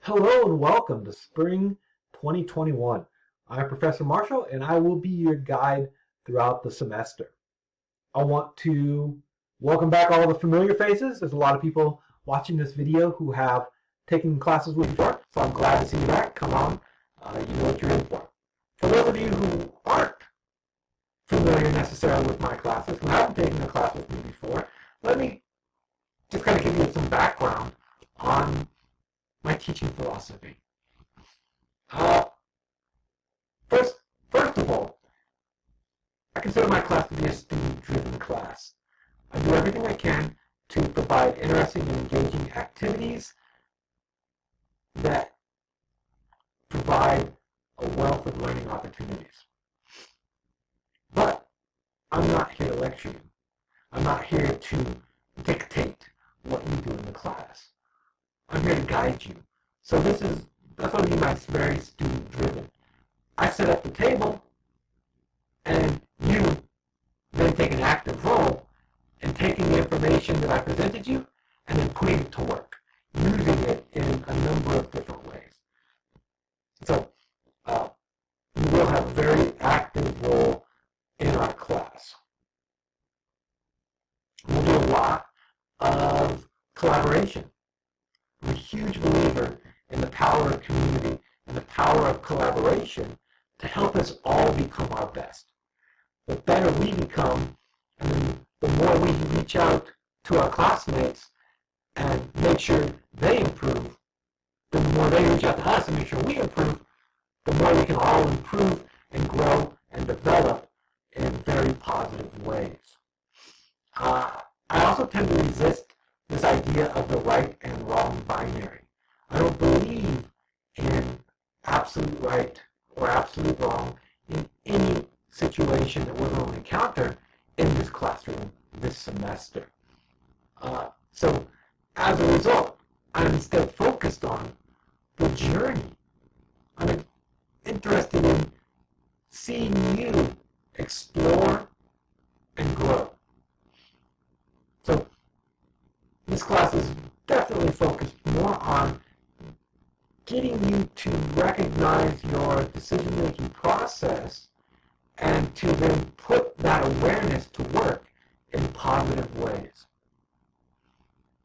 Hello and welcome to Spring 2021. I'm Professor Marshall and I will be your guide throughout the semester. I want to welcome back all the familiar faces. There's a lot of people watching this video who have taken classes with me before, so I'm glad to see you back. Come on, you know what you're in for. For those of you who aren't familiar necessarily with my classes, who haven't taken a class with me before, let me just kind of give you some background on my teaching philosophy. Uh, first of all, I consider my class to be a student-driven class. I do everything I can to provide interesting and engaging activities that provide a wealth of learning opportunities. But I'm not here to lecture you. I'm not here to dictate what you do in the class. I'm here to guide you. So that's what I mean by very student-driven. I set up the table, and you then take an active role in taking the information that I presented you and then putting it to work, using it in a number of different ways. So you will have a very active role in our class. We'll do a lot of collaboration. I'm a huge believer in the power of community and the power of collaboration to help us all become our best. The better we become, and the more we reach out to our classmates and make sure they improve, the more they reach out to us and make sure we improve, the more we can all improve and grow and develop in very positive ways. I also tend to resist this idea of the right and wrong binary. I don't believe in absolute right or absolute wrong in any situation that we're going to encounter in this classroom this semester. So as a result, I'm instead focused on the journey. I'm interested in seeing you explore and grow. So this class is definitely focused more on getting you to recognize your decision-making process and to then put that awareness to work in positive ways.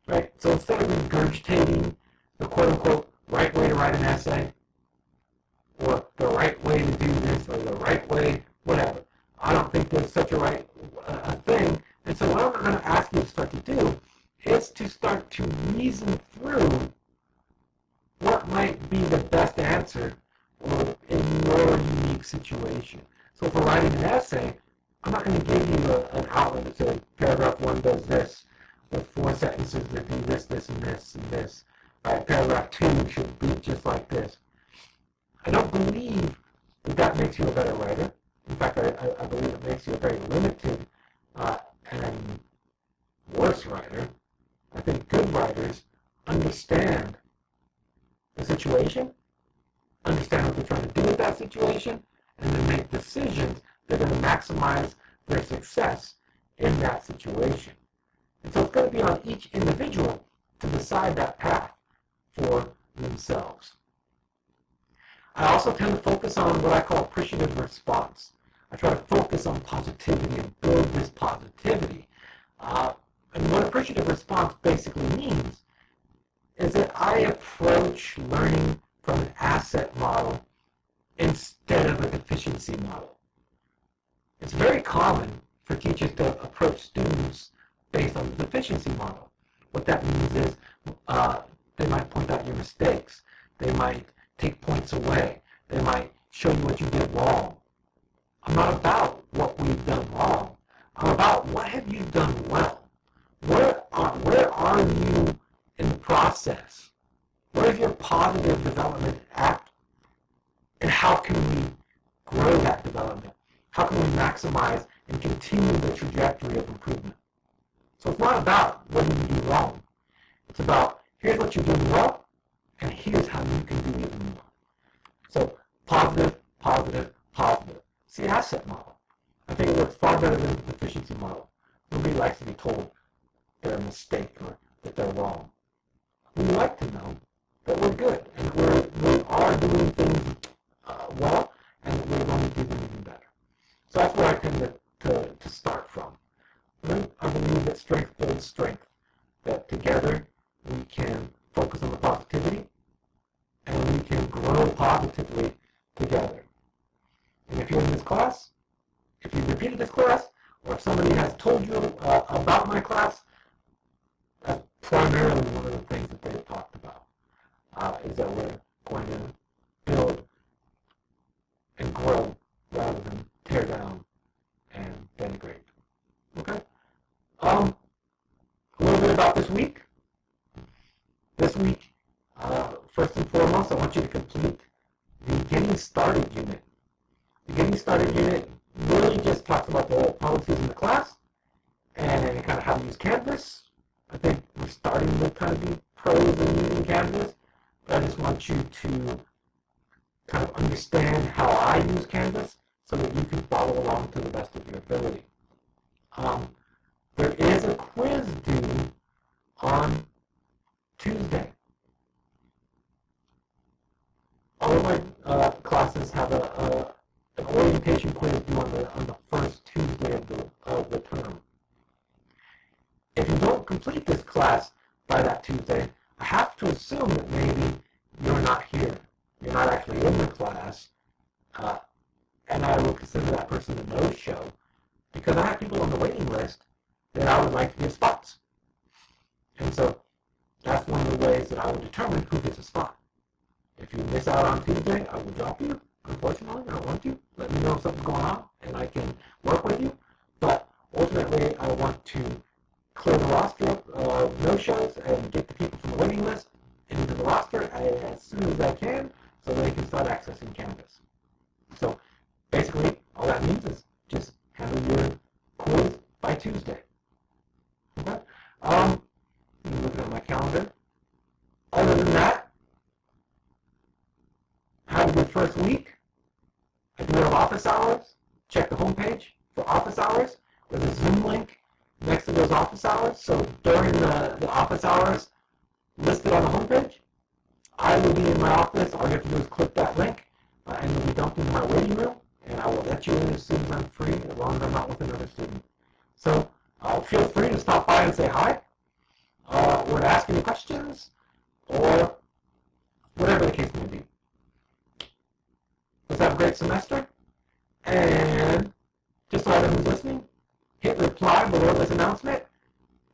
Right? So instead of regurgitating the quote-unquote right way to write an essay, or the right way to do this, or the right way, whatever. I don't think there's such a right thing. And so what I'm going to ask you to start to do is to start to reason through what might be the best answer in your unique situation. So if we're writing an essay, I'm not going to give you an outline that says paragraph 1 does this, with 4 sentences that do this, this, and this, and this. Right? Paragraph 2 should be just like this. I don't believe that makes you a better writer. In fact, I believe it makes you a very limited and worse writer. I think good writers understand the situation, understand what they're trying to do with that situation, and then make decisions that are going to maximize their success in that situation. And so it's going to be on each individual to decide that path for themselves. I also tend to focus on what I call appreciative response. I try to focus on positivity and build this positivity. And what appreciative response basically means is that I approach learning from an asset model instead of a deficiency model. It's very common for teachers to approach students based on the deficiency model. What that means is they might point out your mistakes. They might take points away. They might show you what you did wrong. I'm not about what we've done wrong. I'm about what have you done well. Where are you in the process? Where is your positive development at? And how can we grow that development? How can we maximize and continue the trajectory of improvement? So it's not about what you do wrong. It's about here's what you're doing well, and here's how you can do even more. So positive, positive, positive. It's the asset model. I think it works far better than the deficiency model. Nobody likes to be told they're a mistake or that they're wrong. We like to know that we're good and is that we're going to build and grow rather than tear down and denigrate. Okay? A little bit about this week. This week, first and foremost, I want you to complete the Getting Started unit. The Getting Started unit really just talks about the policies in the class and kind of how to use Canvas. I think we're starting to kind of be pros in using Canvas, but I just want you to kind of understand how I use Canvas so that you can follow along to the best of your ability. There is a quiz due on Tuesday. All of my classes have an orientation quiz due on the first Tuesday of the term. If you don't complete this class by that Tuesday, I have to assume that maybe you're not here. You're not actually in the class, and I will consider that person a no-show because I have people on the waiting list that I would like to give spots. And so that's one of the ways that I will determine who gets a spot. If you miss out on Tuesday, I will drop you. Unfortunately, I don't want to. Let me know if something's going on, and I can work with you. But ultimately, I want to clear the roster of no-shows and get the people from the waiting list into the roster as soon as I can so they can start accessing Canvas. So basically, all that means is just handle your quiz by Tuesday. Okay? I'm looking at my calendar. Other than that, have a good first week. I do have office hours. Check the homepage for office hours. There's a Zoom link next to those office hours. So during the office hours listed on the homepage, I will be in my office. All you have to do is click that link, and you'll be dumped into my waiting room, and I will let you in as soon as I'm free, as long as I'm not with another student. So feel free to stop by and say hi, or to ask any questions, or whatever the case may be. Let's have a great semester, and just so everyone's listening, hit reply below this announcement,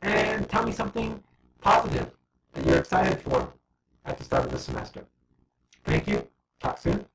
and tell me something positive that you're excited for at the start of the semester. Thank you. Talk soon.